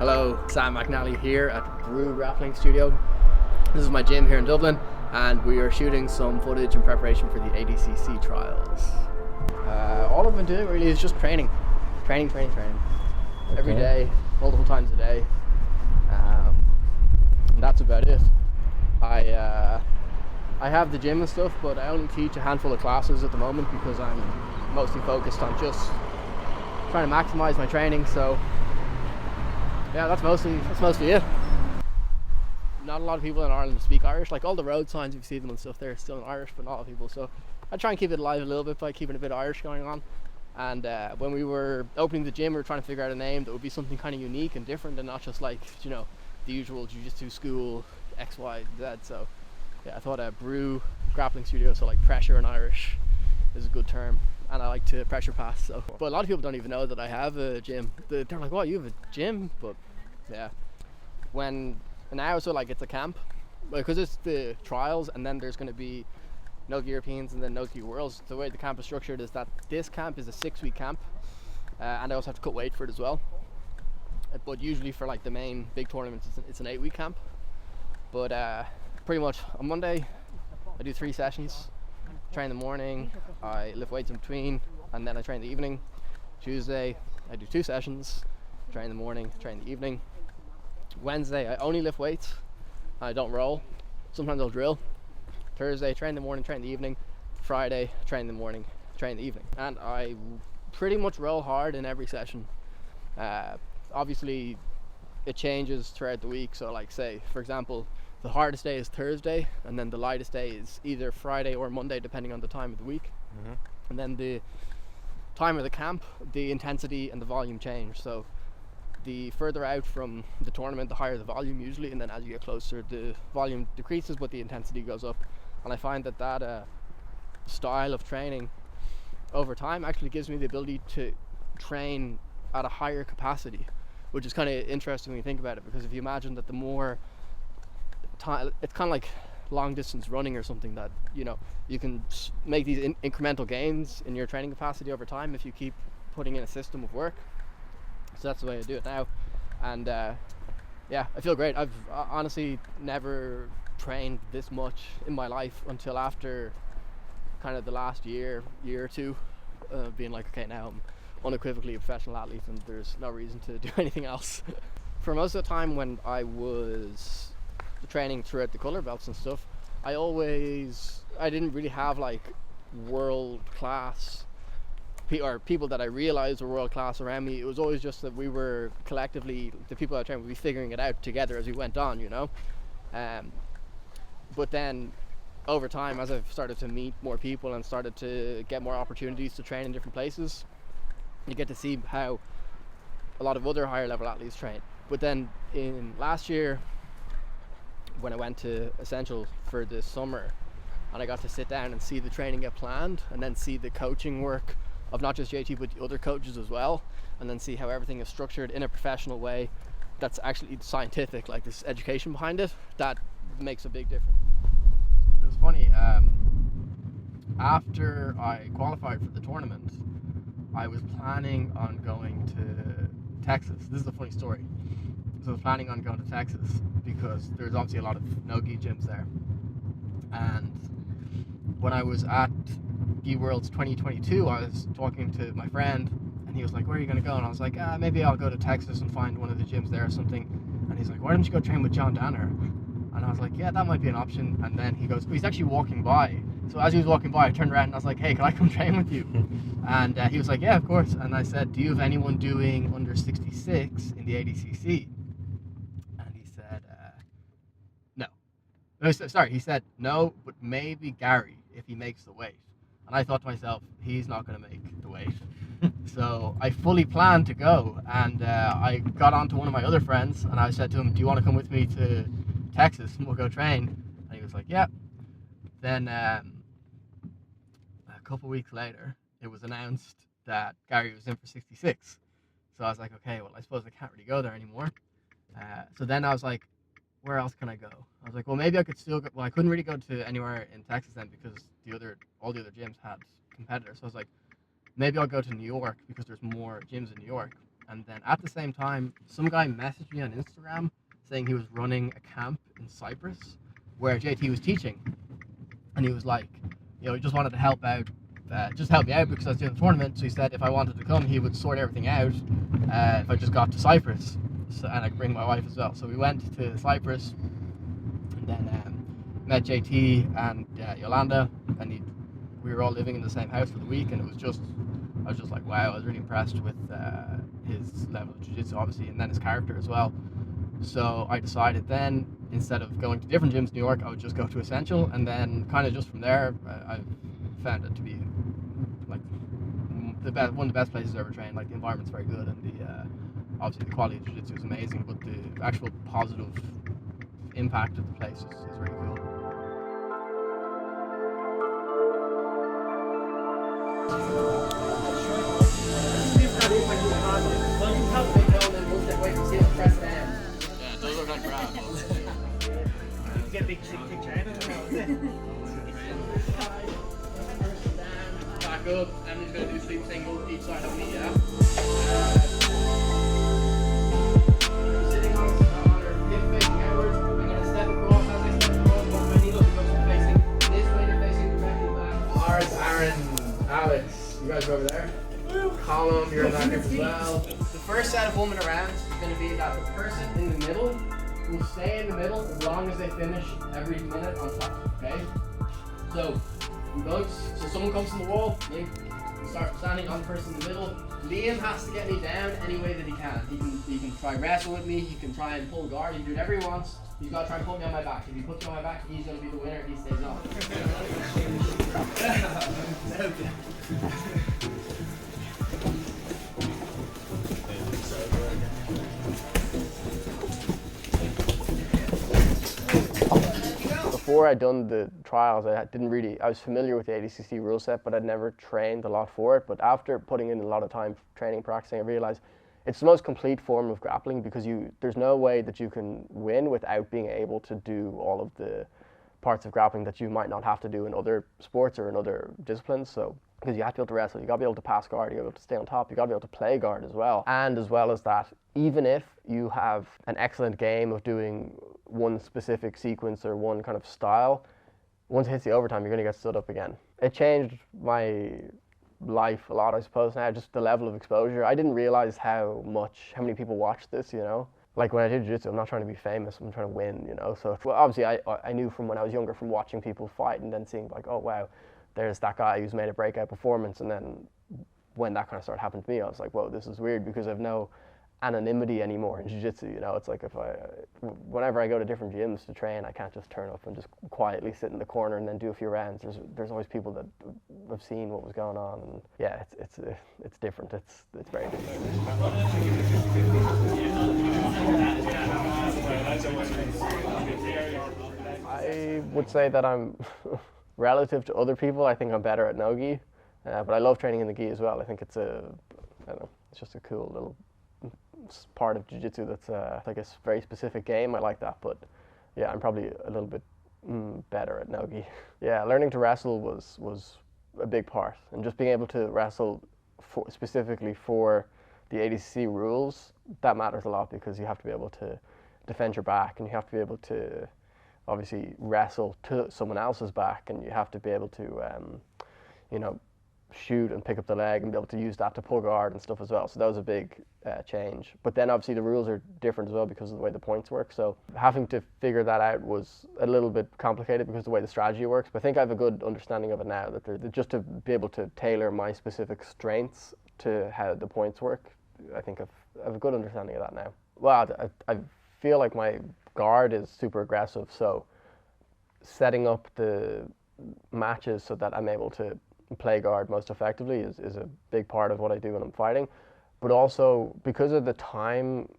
Hello, Sam McNally here at FloGrappling studio. This is my gym here in Dublin, and we are shooting some footage in preparation for the ADCC trials. All I've been doing really is just training. Okay. Every day, multiple times a day. And that's about it. I have the gym and stuff, but I only teach a handful of classes at the moment because I'm mostly focused on just trying to maximize my training. So yeah, that's mostly it. Not a lot of people in Ireland speak Irish. Like all the road signs, you see them and stuff, they're still in Irish, but not a lot of people. So I try and keep it alive a little bit by keeping a bit of Irish going on. And when we were opening the gym, we were trying to figure out a name that would be something kind of unique and different, and not just like, you know, the usual jiu-jitsu school X, Y, Z. So yeah, I thought brew grappling studio, so like pressure in Irish is a good term. And I like to pressure pass. So, but a lot of people don't even know that I have a gym. They're like, "What, you have a gym?" But yeah, when now, so like it's a camp because it's the trials, and then there's going to be Nogi Europeans and then Nogi Worlds. The way the camp is structured is that this camp is a 6-week camp, and I also have to cut weight for it as well. But usually for like the main big tournaments, it's an 8-week camp. But pretty much on Monday, I do 3 sessions. Train in the morning, I lift weights in between, and then I train in the evening. Tuesday, I do 2 sessions, train in the morning, train in the evening. Wednesday, I only lift weights, I don't roll. Sometimes I'll drill. Thursday, train in the morning, train in the evening. Friday, train in the morning, train in the evening. And I pretty much roll hard in every session. Obviously, it changes throughout the week. So like say, for example, the hardest day is Thursday, and then the lightest day is either Friday or Monday, depending on the time of the week. And then the time of the camp, the intensity and the volume change. So the further out from the tournament, the higher the volume usually, and then as you get closer, the volume decreases, but the intensity goes up. And I find that style of training over time actually gives me the ability to train at a higher capacity, which is kind of interesting when you think about it, because if you imagine that the more time, it's kind of like long distance running or something, that you know you can make these incremental gains in your training capacity over time if you keep putting in a system of work. So that's the way I do it now, and yeah, I feel great. I've honestly never trained this much in my life until after kind of the last year or two, being like, okay, now I'm unequivocally a professional athlete and there's no reason to do anything else. For most of the time when I was training throughout the color belts and stuff, I didn't really have like world class or people that I realized were world class around me. It was always just that we were collectively, the people I trained would be figuring it out together as we went on, you know. But then over time, as I've started to meet more people and started to get more opportunities to train in different places, you get to see how a lot of other higher level athletes train. But then in last year, when I went to Essential for this summer, and I got to sit down and see the training get planned, and then see the coaching work of not just JT but the other coaches as well, and then see how everything is structured in a professional way that's actually scientific, like this education behind it, that makes a big difference. It was funny, after I qualified for the tournament, I was planning on going to Texas. This is a funny story. So I was planning on going to Texas because there's obviously a lot of no-gi gyms there. And when I was at Gi Worlds 2022, I was talking to my friend, and he was like, "Where are you going to go?" And I was like, "Maybe I'll go to Texas and find one of the gyms there or something." And he's like, "Why don't you go train with John Danner?" And I was like, "Yeah, that might be an option." And then he goes, he's actually walking by. So as he was walking by, I turned around and I was like, "Hey, can I come train with you?" And he was like, "Yeah, of course." And I said, "Do you have anyone doing under 66 in the ADCC?" And he said, "No." No, sorry, he said, "No, but maybe Gary, if he makes the weight." And I thought to myself, he's not going to make the weight. So I fully planned to go, and I got on to one of my other friends, and I said to him, "Do you want to come with me to Texas and we'll go train?" And he was like, "Yeah." Then a couple weeks later, it was announced that Gary was in for 66. So I was like, okay, well, I suppose I can't really go there anymore. So then I was like, where else can I go? I was like, well, maybe I could still go. Well, I couldn't really go to anywhere in Texas then because all the other gyms had competitors. So I was like, maybe I'll go to New York because there's more gyms in New York. And then at the same time, some guy messaged me on Instagram saying he was running a camp in Cyprus where JT was teaching. And he was like, he just wanted to help out, just help me out because I was doing the tournament. So he said if I wanted to come, he would sort everything out if I just got to Cyprus. So, and I could bring my wife as well. So we went to Cyprus and then met JT and Yolanda, and we were all living in the same house for the week, and I was just like, wow, I was really impressed with his level of jiu-jitsu, obviously, and then his character as well. So I decided then, instead of going to different gyms in New York, I would just go to Essential, and then kind of just from there, I found it to be like one of the best places I've ever trained. Like, the environment's very good, and obviously the quality of jiu-jitsu is amazing, but the actual positive impact of the place is really cool. Yeah, those are not crap. Get big picture. Back up. Emily's going to do sleep single each side of me, yeah? Sitting on her hip facing outwards. I'm going to step across as I step across. Once my knee looks facing this way to facing directly back. Lars, Aaron, Alex, you guys are over there. Column, you're in that group as well. The first set of women around is going to be that the person in the middle will stay in the middle as long as they finish every minute on top, okay? So someone comes from the wall, you start standing on the person in the middle. Liam has to get me down any way that he can. He can try wrestle with me, he can try and pull guard, he can do whatever he wants. He's got to try and put me on my back. If he puts me on my back, he's going to be the winner if he stays on. Before I'd done the trials, I was familiar with the ADCC rule set, but I'd never trained a lot for it. But after putting in a lot of time training, practicing, I realized it's the most complete form of grappling because there's no way that you can win without being able to do all of the parts of grappling that you might not have to do in other sports or in other disciplines. So, because you have to be able to wrestle, you got to be able to pass guard, you got to be able to stay on top, you got to be able to play guard as well. And as well as that, even if you have an excellent game of doing one specific sequence or one kind of style, once it hits the overtime, you're going to get stood up again. It changed my life a lot, I suppose, now, just the level of exposure. I didn't realize how many people watch this, Like when I did jiu-jitsu, I'm not trying to be famous, I'm trying to win, So obviously I knew from when I was younger from watching people fight and then seeing like, oh wow, there's that guy who's made a breakout performance, and then when that kind of started happening to me, I was like, whoa, this is weird because I've no anonymity anymore in jiu-jitsu, It's like whenever I go to different gyms to train, I can't just turn up and just quietly sit in the corner and then do a few rounds. There's always people that have seen what was going on, and yeah, it's different. It's very different. I would say that I'm relative to other people, I think I'm better at no-gi, but I love training in the gi as well. I think it's it's just a cool little part of jiu-jitsu that's like a very specific game. I like that, but yeah, I'm probably a little bit better at no-gi. Yeah, learning to wrestle was a big part, and just being able to wrestle specifically for the ADCC rules, that matters a lot because you have to be able to defend your back, and you have to be able to obviously wrestle to someone else's back, and you have to be able to shoot and pick up the leg and be able to use that to pull guard and stuff as well. So that was a big change. But then obviously the rules are different as well because of the way the points work. So having to figure that out was a little bit complicated because of the way the strategy works. But I think I have a good understanding of it now, that just to be able to tailor my specific strengths to how the points work, I think I have a good understanding of that now. Well, I feel like my guard is super aggressive, so setting up the matches so that I'm able to play guard most effectively is a big part of what I do when I'm fighting. But also because of the time,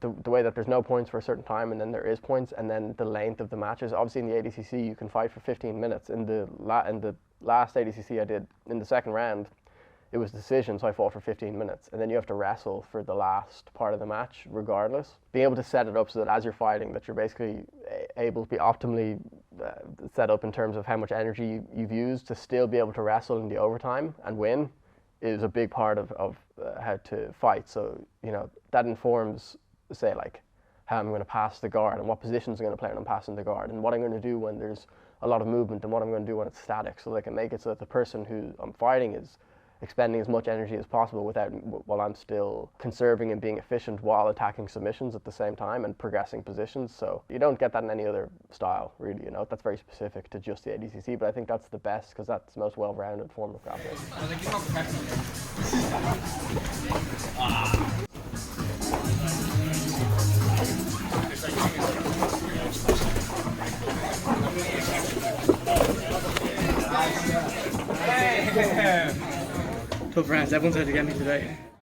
the way that there's no points for a certain time and then there is points, and then the length of the matches. Obviously in the ADCC you can fight for 15 minutes. In the last ADCC I did, in the second round, it was decision, so I fought for 15 minutes, and then you have to wrestle for the last part of the match regardless. Being able to set it up so that as you're fighting, that you're basically able to be optimally set up in terms of how much energy you've used to still be able to wrestle in the overtime and win is a big part of how to fight. So, you know, that informs, say, like, how I'm going to pass the guard and what positions I'm going to play when I'm passing the guard and what I'm going to do when there's a lot of movement and what I'm going to do when it's static, so they can make it so that the person who I'm fighting is expending as much energy as possible while I'm still conserving and being efficient while attacking submissions at the same time and progressing positions. So you don't get that in any other style, really. You know, that's very specific to just the ADCC, but I think that's the best because that's the most well-rounded form of grappling. Tough rounds, everyone's out to get me today.